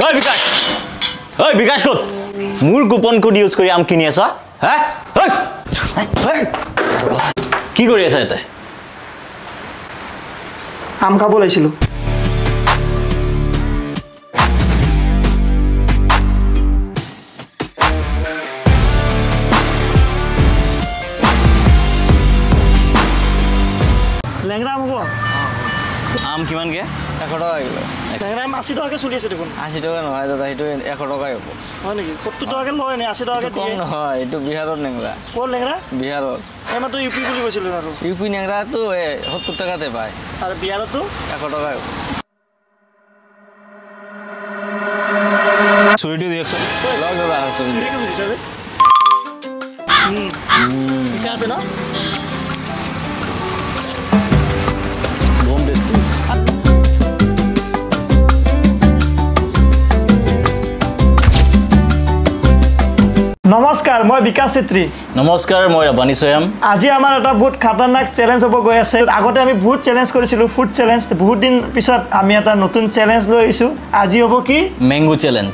ঐ বিকাশ ঐ বিকাশ ক'ত মোৰ কুপন কোড ইউজ কৰি আম কিনি আছ হা ঐ কি কৰি আছা এতে আম খাব লৈছিলো লেংৰা আম হ'ব আম কিমান কে 100 টকা কিলো লেংৰা আম 80 টকাকে চলি আছে দেখোন 80 টকা নহয় দাদা সেইটো 100 টকাই হ'ব হয় নেকি 70 টকাকে লয় নে 80 টকাকে দিয়ে নহয় এইটো বিহাৰৰ নেংৰা কোন লেংৰা বিহাৰৰ এমাতো ইউপি বুলি কৈছিল আৰু ইউপি নেংৰাটো 70 টকাতে পায় আৰু বিহাৰতো 100 টকাই হ'ব চুৰিটো দিয়কচোন লগ দাদা চুৰি কি বুজিছা বে ঠিক আছে ন বম দে নমস্কাৰ মই বিকাশ চেত্ৰী নমস্কাৰ মই ৰাবানী সয়াম আজি আমাৰ এটা বহুত খাতাৰনাক চ্যালেঞ্জ হ'ব গৈ আছে আগতে আমি বহুত চ্যালেঞ্জ কৰিছিলো ফুড চ্যালেঞ্জ বহুত দিন পিছত আমি এটা নতুন চ্যালেঞ্জ লৈ আহিছো আজি হ'ব কি ম্যাঙ্গো চ্যালেঞ্জ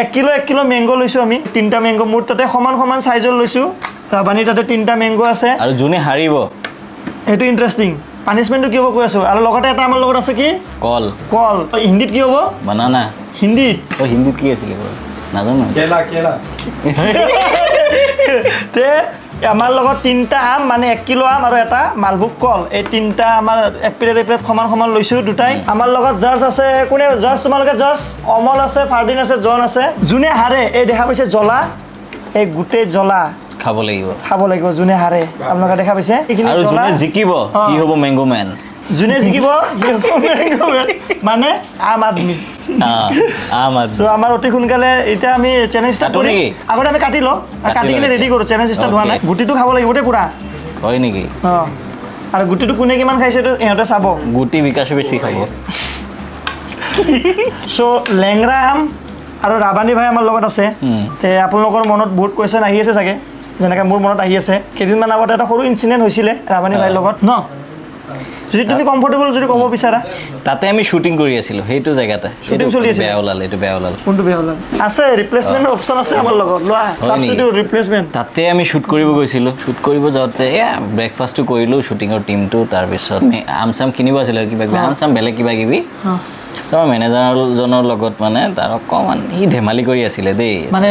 1 কিলো ম্যাঙ্গো লৈছো আমি তিনটা ম্যাঙ্গো মোৰ তাতে সমান সাইজৰ লৈছো ৰাবানী তাতে তিনটা ম্যাঙ্গো আছে আৰু জুনে হাৰিব এটো ইন্টাৰেষ্টিং পানিশমেন্টটো কি হ'ব কৈ আছো আৰু লগতে এটা আমাৰ লগত আছে কি কল কল হিন্দীত কি হ'ব বানানা হিন্দীত ও হিন্দীত কি আছিল নাজানো কেলা তে আমাৰ লগত তিনটা আম মানে 1 কিলো আম আৰু এটা মালভোগ কল এই তিনটা আমাৰ এক প্লেট সমান লৈছো দুটাই আমাৰ লগত জাজ আছে কোনে জাজ তোমালোকে জাজ অমল আছে ফাৰদিন আছে জন আছে জুনে হাৰে এই দেখা পাইছে জলা এই গুটে জলা খাব লাগিব জুনে হাৰে আপোনালোকে দেখা পাইছে আৰু জুনে জিকিব কি হ'ব ম্যাঙ্গো ম্যান জুনে জিকিব ম্যাঙ্গো ম্যান মানে আম আদমি সো আমাৰ অতি সোনকালে এটা আমি চ্যালেঞ্জ ষ্টাৰ্ট কৰো আগতে আমি কাটি লও কাটি কিনে ৰেডি কৰো চ্যালেঞ্জ ষ্টাৰ্ট হোৱা নাই গুটিটো খাব লাগিব দে পুৰা হয় নেকি আৰু গুটিটো কোনে কিমান খাইছে তো এহঁতে চাব গুটি বিকাশে বেছি খাব সো লেংৰা আম আৰু ৰাবানী ভাই আমাৰ লগত আছে তে আপোনালোকৰ মনত বহুত কোৱেশ্চন আহি আছে চাগে যেনেকৈ মোৰ মনত আহি আছে কেইদিনমান আগতে এটা সৰু ইনচিডেন্ট হৈছিলে ৰাবানী ভাইৰ লগত ন যদি তুমি কমফৰ্টেবল যদি ক'ব বিচাৰা তাতে আমি শুটিং কৰি আছিলো সেইটো জায়গাতে শুটিং চলি আছে বেয়া ওলাল কোনটো বেয়া ওলাল আছে ৰিপ্লেসমেন্ট অপচন আছে আমাৰ লগত লোৱা সাবস্টিটিউট ৰিপ্লেসমেন্ট তাতে আমি শুট কৰিব গৈছিলো শুট কৰিব যাওঁতে ব্ৰেকফাষ্টটো কৰিলো শুটিংৰ টিমটো তাৰ পিছত আম চাম কিনিব আছিল কিবা আম চাম বেলেগ কিবা কিবি তো মেনেজাৰজনৰ লগত মানে তাৰ অকমান ই ধেমালি কৰি আছিলে দেই মানে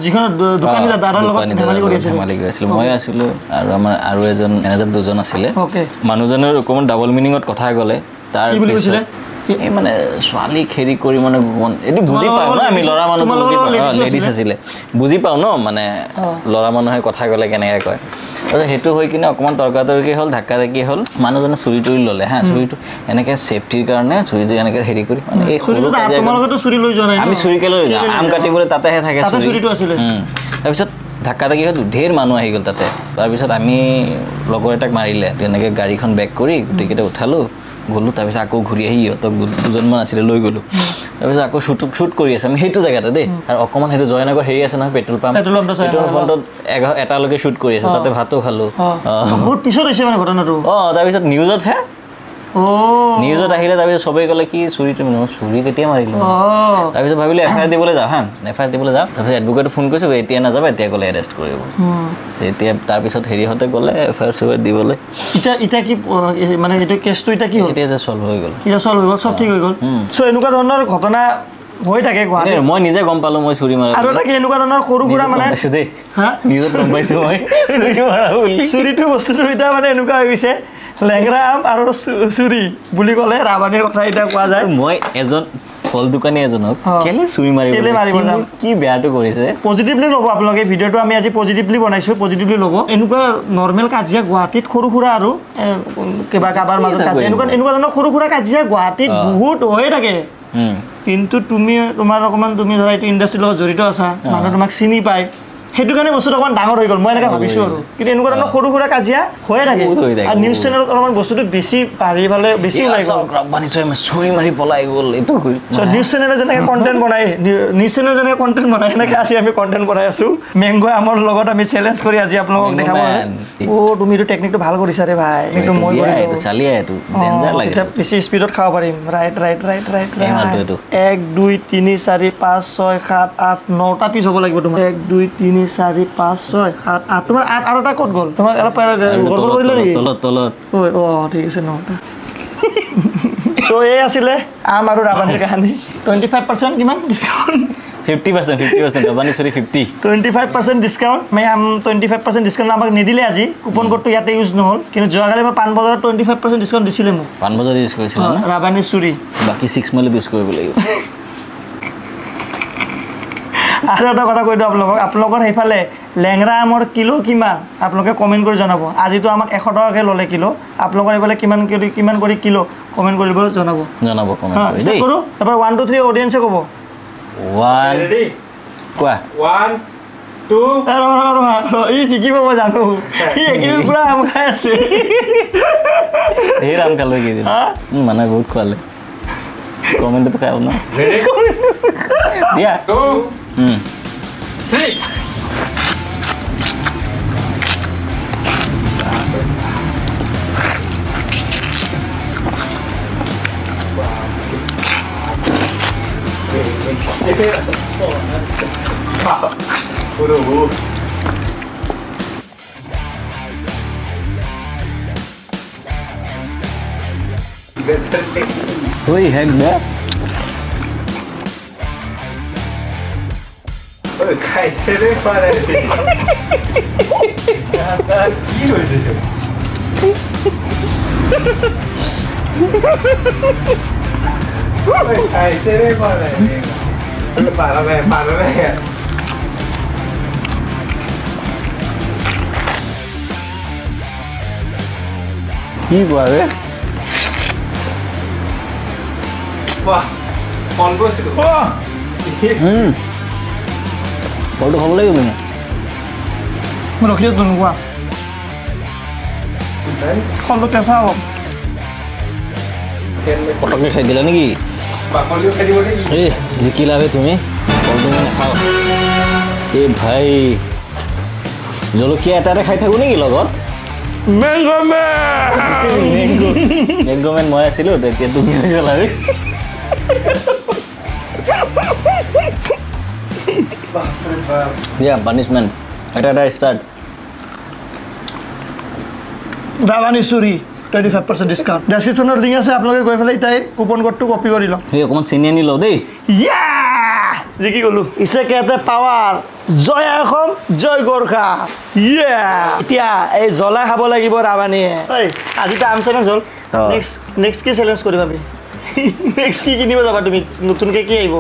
যিখন দোকানীদাৰ দাদাৰ লগত ধেমালি কৰি আছিল মই আছিলো আৰু আমাৰ আৰু এজন মেনেজাৰ দুজন আছিলে মানুহজনৰ অকমান ডাবল মিনিঙত কথা ক'লে তাৰ কি বুলি কৈছিলে এই মানে ছোৱালী খেৰি কৰি মানে এটো বুজি পাও না আমি লৰা মানুহ বুজি পাও লেডিজ আছিলে বুজি পাও ন মানে লৰা মানুহে কথা ক'লে কেনেকৈ কয় আৰু হেতু হৈ কিনে অকমান তৰ্কাতৰ্কি হল ধাক্কা ধাক্কি হল মানুহজনে চুৰি তুৰি ললে হা চুৰিটো এনেকে সেফটিৰ কাৰণে চুৰিটো এনেকে হেৰি কৰি মানে এই চুৰিটো তোমালোকতো চুৰি লৈ যোৱা নাই আমি চুৰি কে লৈ যাওঁ আম কাটিবলৈ তাতেহে থাকে তাতে চুৰিটো আছিলে তাৰ পিছত ধাক্কা ধাক্কি হ'ল ঢেৰ মানুহ আহি গ'ল তাতে তাৰ পিছত আমি লগৰ এটাক মাৰিলে এনেকে গাড়ীখন বেক কৰি গোটেইকেইটা উঠালো গ'লো তাৰপিছত আকৌ ঘূৰি আহি ইহঁতক দুজনমান আছিলে লৈ গ'লো তাৰপিছত আকৌ শ্বুট কৰি আছে আমি সেইটো জেগাতে দেই আৰু অকণমান সেইটো জয়নগৰ হেৰি আছে নহয় পেট্ৰল পাম্পত এটালৈকে শ্বুট কৰি আছে তাতে ভাতো খালো বহুত পিছত হৈছে মানে ঘটনাটো তাৰপিছত নিউজতহে নিউজত আহিলে তাৰপিছত চবেই ক'লে কি চুৰি কেতিয়া মাৰিলো তাৰপিছত ভাবিলো এফআইআৰ দিবলৈ যাওঁ এফআইআৰ দিবলৈ যাওঁ তাৰপিছত এডভোকেটে ফোন কৰিছোঁ এতিয়া নাযাবা এতিয়া ক'লে এৰেষ্ট কৰিব এতিয়া তাৰপিছত হেৰিহঁতে গ'লে এফআইআৰ দিবলৈ এতিয়া কি মানে এইটো কেছটো এতিয়া কি হ'ল এতিয়া চল্ভ হৈ গ'ল চব ঠিক হৈ গ'ল চ' এনেকুৱা ধৰণৰ ঘটনা হৈ থাকে গুৱাহাটীত মই নিজে গম পালো মই চুৰি মাৰা আৰু এটা কি এনেকুৱা ধৰণৰ সৰু সুৰা মানে দেই নিজত গম পাইছো মই চুৰি মাৰা বুলি চুৰিটো বস্তুটো এতিয়া মানে এনেকুৱা হৈ গৈছে লেংৰা আম আৰু চুৰি বুলি ক'লে ৰাবানীৰ কথা এতিয়া কোৱা যায় মই এজন ফল দোকানী এজনক কেলে চুৰি মাৰিব কি বেয়াটো কৰিছে পজিটিভলি ল'ব আপোনালোকে ভিডিঅ'টো আমি আজি পজিটিভলি বনাইছোঁ পজিটিভলি ল'ব এনেকুৱা নৰ্মেল কাজিয়া গুৱাহাটীত সৰু সুৰা আৰু কিবা কাৰোবাৰ মাজত কাজিয়া এনেকুৱা ধৰণৰ সৰু সুৰা কাজিয়া গুৱাহাটীত বহুত হৈয়ে থাকে কিন্তু তুমি তোমাৰ অকণমান তুমি ধৰা এইটো ইণ্ডাষ্ট্ৰীৰ লগত জড়িত আছা মানুহে তোমাক চিনি পায় সেইটো কাৰণে বস্তুটো অকণমান ডাঙৰ হৈ গ'ল মই এনেকৈ ভাবিছোঁ আৰু কিন্তু এনেকুৱা ধৰণৰ সৰু সুৰা কাজিয়া হৈয়ে থাকে আৰু নিউজ চেনেলত অলপমান বস্তুটো বেছি বাঢ়ি পেলাই বেছি ওলাই গ'ল ৰাব্বানী চয় চুৰি মাৰি পলাই গ'ল এইটো নিউজ চেনেলে যেনেকৈ কণ্টেণ্ট বনাই নিউজ চেনেলে যেনেকৈ কণ্টেণ্ট বনাই সেনেকৈ আজি আমি কণ্টেণ্ট বনাই আছোঁ মেংগো আমৰ লগত আমি চেলেঞ্জ কৰি আজি আপোনালোকক দেখাব তুমি এইটো টেকনিকটো ভাল কৰিছা ৰে ভাই কিন্তু মই চালিয়ে এইটো ডেঞ্জাৰ লাগে এতিয়া বেছি স্পীডত খাব পাৰিম ৰাইট 1 2 3 4 5 6 7 8 9টা পিচ হ'ব লাগিব তোমাৰ 1 2 3 4 5 6 7 8 তোমাৰ 8 আৰু এটা ক'ত গ'ল তোমাক অলপ গড়বড় কৰিলে নেকি তলত ঠিক আছে 9টা সো এই আছিলে আম আৰু ৰাবানীৰ কাহিনী 25% কিমান ডিছকাউণ্ট 50% ৰাব্বানী চুৰি 50 25% ডিছকাউণ্ট মই আম 25% ডিছকাউণ্ট আমাক নিদিলে আজি কুপন কোডটো ইয়াতে ইউজ নহ'ল কিন্তু যোৱাকালি মই পাণ বজাৰত 25% ডিছকাউণ্ট দিছিলে মোক পাণ বজাৰ ইউজ কৰিছিল না ৰাবানী চুৰি বাকি 6 মাইল ইউজ কৰিব লাগিব আৰু এটা কথা কৈ দিওঁ আপোনালোকৰ সেইফালে লেংৰা আমৰ কিলো কিমান আপোনালোকে কমেণ্ট কৰি জনাব আজিতো আমাক 100 টকাকৈ ল'লে কিলো আপোনালোকৰ এইফালে কিমান কৰি কিলো কমেণ্ট কৰিব জনাব কমেণ্ট কৰি দেই কৰোঁ তাৰপৰা 1 2 3 অডিয়েঞ্চে ক'ব 1 কোৱা 1 2 ই শিকিব মই জানো সি একেদিন পুৰা আম খাই আছে ঢেৰ আম খালো এইকেইদিন মানে বহুত খোৱালে কমেণ্টটো খাই ন দিয়া 2 3 oi heck da খাইছে রে পারে কি হয়েছে খাইছে রে পারে পারে কি কোৱা ৰে বাহ অন কৰিছিলো বলটো খাব লাগিব তুমি মই ৰখি আছোঁ নোকোৱা ফলটো কেঁচা হ'ব পটককৈ খাই দিলা নেকি বাকলিও খাই দিব নেকি এই জিকিলাবে তুমি বলটো মই নাখাওঁ এই ভাই জলকীয়া এটা খাই থাকোঁ নেকি লগত মেংগো মেন মই আছিলোঁ তেতিয়া তুমি হৈ গ'লা দিয়া পানিছমেণ্ট এটা ষ্টাৰ্ট ৰাবানী চুৰি 25% ডিছকাউণ্ট ডেছক্ৰিপশ্যনৰ লিংক আছে আপোনালোকে গৈ পেলাই তাইৰ কুপন কোডটো কপি কৰি লওক সেই অকণমান চেনি আনি লওঁ দেই জিকি গ'লো ইছে কেতে পাৱাৰ জয় অসম জয় গোৰ্খা এতিয়া এই জ্বলা খাব লাগিব ৰাবানীয়ে আজিতো আম চেলেঞ্জ হ'ল নেক্সট কি চেলেঞ্জ কৰিবা আমি নেক্সট কি কিনিব যাবা তুমি নতুনকৈ কি আহিব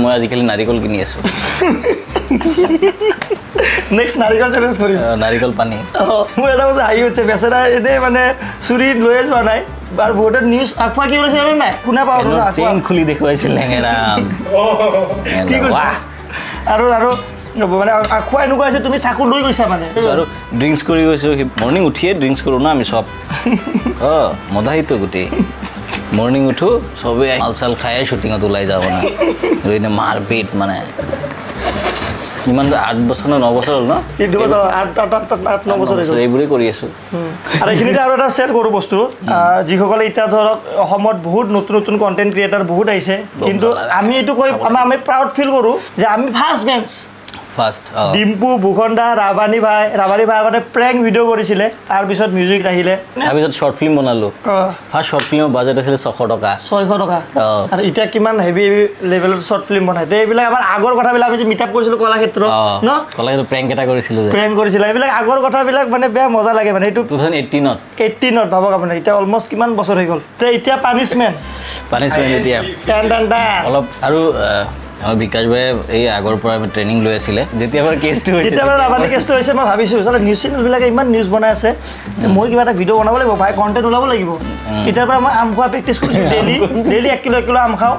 মই আজিকালি নাৰিকল কিনি আছোঁ নেক্সট নাৰিকল চেলেঞ্জ কৰিম নাৰিকল পানী মোৰ এটা বস্তু আহি হৈছে বেচেৰা এনেই মানে চুৰি লৈয়ে যোৱা নাই আৰু বহুতে নিউজ আখোৱা কি কৰিছে নাই শুনা পাওঁ চেইন খুলি দেখুৱাইছিল লেঙেৰাম কি কৈছা আৰু মানে আখোৱা এনেকুৱা হৈছে তুমি চাকু লৈ গৈছা মানে আৰু ড্ৰিংকছ কৰি গৈছোঁ মৰ্ণিং উঠিয়ে ড্ৰিংকছ কৰোঁ না আমি চব মজাহিতো গোটেই মৰ্ণিং উঠোঁ চবেই মাল চাল খায়ে শ্বুটিঙত ওলাই যাব না এনে মাৰপিট মানে কিমান 8 বছৰ নে 9 বছৰ হ'ল ন এইটো 8 9 বছৰ এইবোৰে কৰি আছোঁ আৰু এইখিনিতে আৰু এটা শ্বেয়াৰ কৰোঁ বস্তু যিসকলে এতিয়া ধৰক অসমত বহুত নতুন কণ্টেণ্ট ক্ৰিয়েটাৰ বহুত আহিছে কিন্তু আমি এইটো কৈ আমি প্ৰাউড ফিল কৰোঁ যে আমি ফাৰ্ষ্ট বেঞ্চ ডিম্পু ভূখণ্ডা ৰাবানী ভাই আগতে প্ৰেংক ভিডিঅ' কৰিছিলে তাৰপিছত মিউজিক আহিলে তাৰপিছত শ্বৰ্ট ফিল্ম বনালোঁ ফাৰ্ষ্ট শ্বৰ্ট ফিল্মৰ বাজেট আছিলে 600 টকা আৰু এতিয়া কিমান হেভি লেভেলত শ্বৰ্ট ফিল্ম বনায় এইবিলাক আমাৰ আগৰ কথাবিলাক আমি যে মিট আপ কৰিছিলোঁ কলাক্ষেত্ৰ ন কলাক্ষেত্ৰ প্ৰেংক এটা কৰিছিলোঁ এইবিলাক আগৰ কথাবিলাক মানে বেয়া মজা লাগে মানে এইটো 2018 ভাবক আপুনি এতিয়া অলমষ্ট কিমান বছৰ হৈ গ'ল এতিয়া পানিছমেণ্ট এতিয়া অলপ আৰু আমাৰ বিকাশ ভাই এই আগৰ পৰা ট্ৰেইনিং লৈ আছিলে যেতিয়া আমাৰ কেছটো হৈছে যেতিয়া আমাৰ ৰাবানী কেছটো হৈছে মই ভাবিছোঁ চালা নিউজ চেনেলবিলাকে ইমান নিউজ বনাই আছে মই কিবা এটা ভিডিঅ' বনাব লাগিব ভাই কণ্টেণ্ট ওলাব লাগিব তেতিয়াৰ পৰা মই আম খোৱা প্ৰেক্টিছ কৰিছোঁ ডেইলি 1 কিলো আম খাওঁ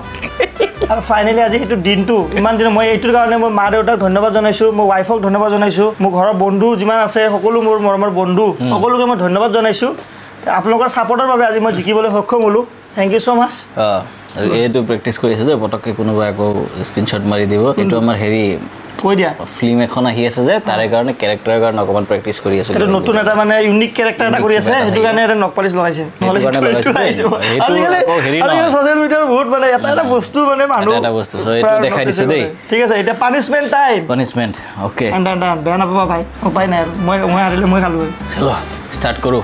আৰু ফাইনেলি আজি সেইটো দিনটো ইমান দিন মই এইটোৰ কাৰণে মোৰ মা দেউতাক ধন্যবাদ জনাইছোঁ মোৰ ৱাইফক ধন্যবাদ জনাইছোঁ মোৰ ঘৰৰ বন্ধু যিমান আছে সকলো মোৰ মৰমৰ বন্ধু সকলোকে মই ধন্যবাদ জনাইছোঁ আপোনালোকৰ ছাপৰ্টৰ বাবে আজি মই জিকিবলৈ সক্ষম হ'লোঁ থেংক ইউ ছ' মাছ আৰু এইটো প্ৰেক্টিছ কৰি আছে যে পটককৈ কোনোবাই আকৌ স্ক্ৰীনশ্বট মাৰি দিব এইটো আমাৰ হেৰি কৈ দিয়া ফিল্ম এখন আহি আছে যে তাৰে কাৰণে কেৰেক্টাৰৰ কাৰণে অকণমান প্ৰেক্টিছ কৰি আছোঁ এইটো নতুন এটা মানে ইউনিক কেৰেক্টাৰ এটা কৰি আছে সেইটো কাৰণে এটা নখ পালিচ লগাইছে আজিকালি ছ'চিয়েল মিডিয়াৰ বহুত মানে এটা বস্তু মানে মানুহ এটা বস্তু চ' এইটো দেখাই দিছোঁ দেই ঠিক আছে এতিয়া পানিছমেণ্ট টাইম পানিছমেণ্ট অ'কে বেয়া নাপাবা ভাই উপায় নাই আৰু মই হাৰিলে মই খালোঁ চলো ষ্টাৰ্ট কৰোঁ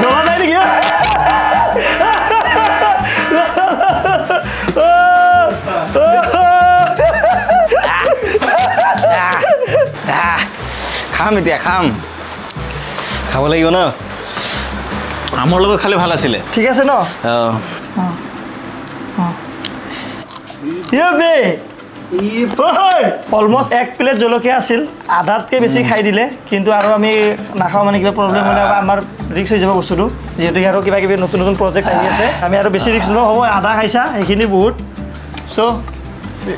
জ্বলা নাই নেকি খাম এতিয়া খাম খাব লাগিব ন আমৰ লগত খালে ভাল আছিলে ঠিক আছে ন অলমষ্ট 1 প্লেট জলকীয়া আছিল আধাতকৈ বেছি খাই দিলে কিন্তু আৰু আমি নাখাওঁ মানে কিবা প্ৰব্লেম হ'লে আমাৰ ৰিক্স হৈ যাব বস্তুটো যিহেতু আৰু কিবা কিবি নতুন নতুন প্ৰজেক্ট আহি আছে আমি আৰু বেছি ৰিক্স নলওঁ হ'ব আধা খাইছা সেইখিনি বহুত চ'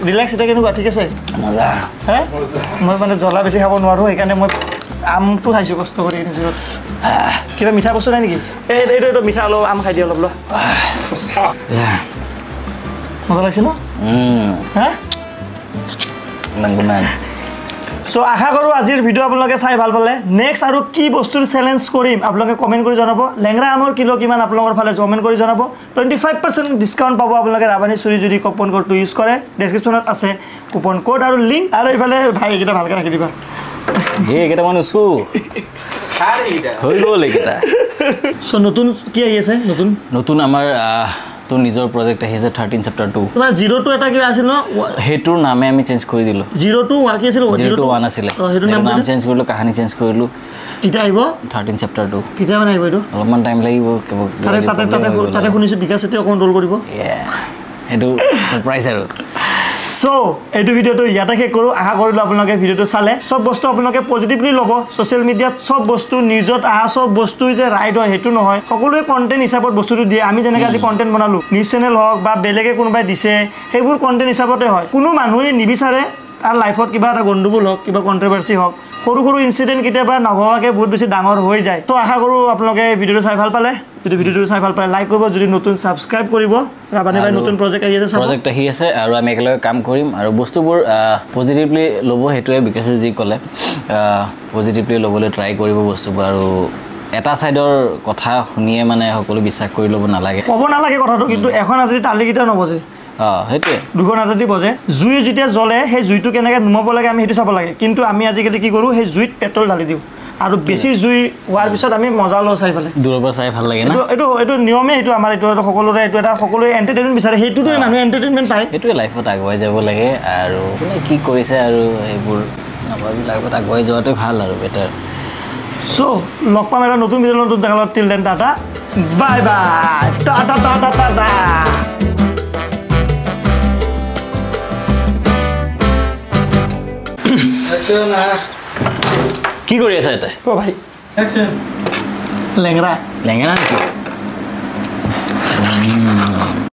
ৰিলেক্স এতিয়া কেনেকুৱা ঠিক আছে মজা হে মই মানে জ্বলা বেছি খাব নোৱাৰোঁ সেইকাৰণে মই আমটো খাইছোঁ কষ্ট কৰি নিজত কিবা মিঠা বস্তু নাই নেকি এইটো মিঠা অলপ আম খাই দিওঁ অলপ মজা লাগিছে ন হে চ' আশা কৰোঁ আজিৰ ভিডিঅ' আপোনালোকে চাই ভাল পালে নেক্সট আৰু কি বস্তুৰ চেলেঞ্জ কৰিম আপোনালোকে কমেণ্ট কৰি জনাব লেংৰা আমৰ কিলো কিমান আপোনালোকৰ ফালে কমেণ্ট কৰি জনাব 25% ডিছকাউণ্ট পাব আপোনালোকে ৰাবানী চুৰি যদি কুপন ক'ডটো ইউজ কৰে ডেছক্ৰিপশ্যনত আছে কুপন ক'ড আৰু লিংক আৰু এইফালে ভাই এইকেইটা ভালকৈ ৰাখি দিবা এইকেইটা মানুহ চু হৈ গ'ল এইকেইটা চ' নতুন কি আহি আছে নতুন আমাৰ তোৰ নিজৰ প্ৰজেক্ট আহিছে 13 চেপ্টাৰ 2 তোমাৰ 02 এটা কিবা আছিল ন সেইটোৰ নামে আমি চেঞ্জ কৰি দিলোঁ 02 কি আছিল 01 আছিলে সেইটো নাম চেঞ্জ কৰিলোঁ কাহিনী চেঞ্জ কৰিলোঁ এতিয়া আহিব 13 চেপ্টাৰ 2 কেতিয়া মানে আহিব এইটো অলপমান টাইম লাগিব তাতে শুনিছোঁ বিকাশ এতিয়া অকণ ৰোল কৰিব সেইটো ছাৰপ্ৰাইজ আৰু চ' এইটো ভিডিঅ'টো ইয়াতে শেষ কৰোঁ আশা কৰিলোঁ আপোনালোকে ভিডিঅ'টো চালে চব বস্তু আপোনালোকে পজিটিভলি ল'ব ছ'চিয়েল মিডিয়াত চব বস্তু নিউজত অহা চব বস্তু যে ৰাইট হয় সেইটো নহয় সকলোৱে কণ্টেণ্ট হিচাপত বস্তুটো দিয়ে আমি যেনেকৈ আজি কণ্টেণ্ট বনালোঁ নিউজ চেনেল হওক বা বেলেগে কোনোবাই দিছে সেইবোৰ কণ্টেণ্ট হিচাপতে হয় কোনো মানুহে নিবিচাৰে তাৰ লাইফত কিবা এটা গণ্ডগোল হওক কিবা কণ্ট্ৰভাৰ্চি হওক সৰু সৰু ইনচিডেণ্ট কেতিয়াবা নভবাকৈ বহুত বেছি ডাঙৰ হৈ যায় তো আশা কৰোঁ আপোনালোকে ভিডিঅ'টো চাই ভাল পালে যদি ভিডিঅ'টো চাই ভাল পালে লাইক কৰিব যদি নতুন ছাবস্ক্ৰাইব কৰিব ৰাবানী ভাই নতুন প্ৰজেক্ট আহি আছে আৰু আমি একেলগে কাম কৰিম আৰু বস্তুবোৰ পজিটিভলি ল'ব সেইটোৱে বিকাশে যি ক'লে পজিটিভলি ল'বলৈ ট্ৰাই কৰিব বস্তুবোৰ আৰু এটা ছাইডৰ কথা শুনিয়ে মানে সকলো বিশ্বাস কৰি ল'ব নালাগে ক'ব নালাগে কথাটো কিন্তু এখন আজি তালিকেইটা নবজে সেইটোৱে দুখন হাতেদি বজে জুই যেতিয়া জ্বলে সেই জুইটো কেনেকৈ নুমাব লাগে আমি সেইটো চাব লাগে কিন্তু আমি আজিকালি কি কৰোঁ সেই জুইত পেট্ৰল ঢালি দিওঁ আৰু বেছি জুই হোৱাৰ পিছত আমি মজা লওঁ চাই পেলাই দূৰৰ পৰা চাই ভাল লাগে এইটো নিয়মে এইটো আমাৰ এইটো সকলোৰে এইটো এটা সকলোৱে এণ্টাৰটেইনমেণ্ট বিচাৰে সেইটোতো মানুহে এণ্টাৰটেইনমেণ্ট পায় সেইটোৱে লাইফত আগুৱাই যাব লাগে আৰু কোনে কি কৰিছে আৰু সেইবোৰ লাইফত আগুৱাই যোৱাটোৱে ভাল আৰু বেটাৰ চ' লগ পাম এটা নতুন ভিডিঅ' নতুন জেগাত till then tata bye bye tata tata tata কি কৰি আছা এতিয়া অ' ভাই লেংৰা নেকি